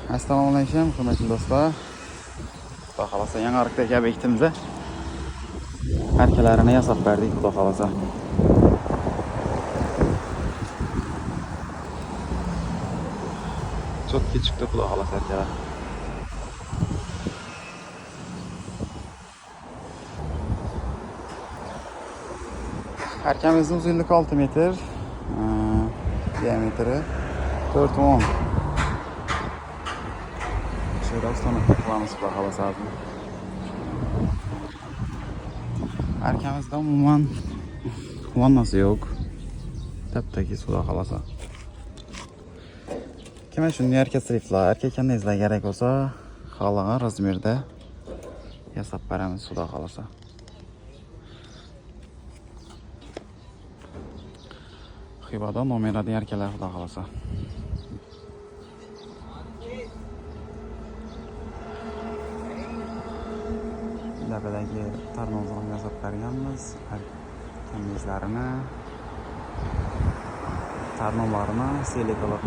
Assalomu alaykum, hurmatli do'stlar. Xudo xolasa yangi ariqdagi obyektimizda arkalarini yasab berdik, xudo xolasa. Çok chiqdi, xudo xolasa arkalar. Arkamizning uzunligi 6 metr, diametri 4-10. Şöyle ustana qilamiz, xudo xolasa. Arkamizda umuman vannasi yo'q. Taptaki xudo xolasa. Kimga shunday arka sliflar, arka kandizlar kerak bo'lsa, xohlagan razmerda yasab beramiz, xudo xolasa. Xivada nomerli arkalar, xudo xolasa. Labadagi tarnozlarni yasab berganmiz, kandizlarini, tarnozlarini seli qilib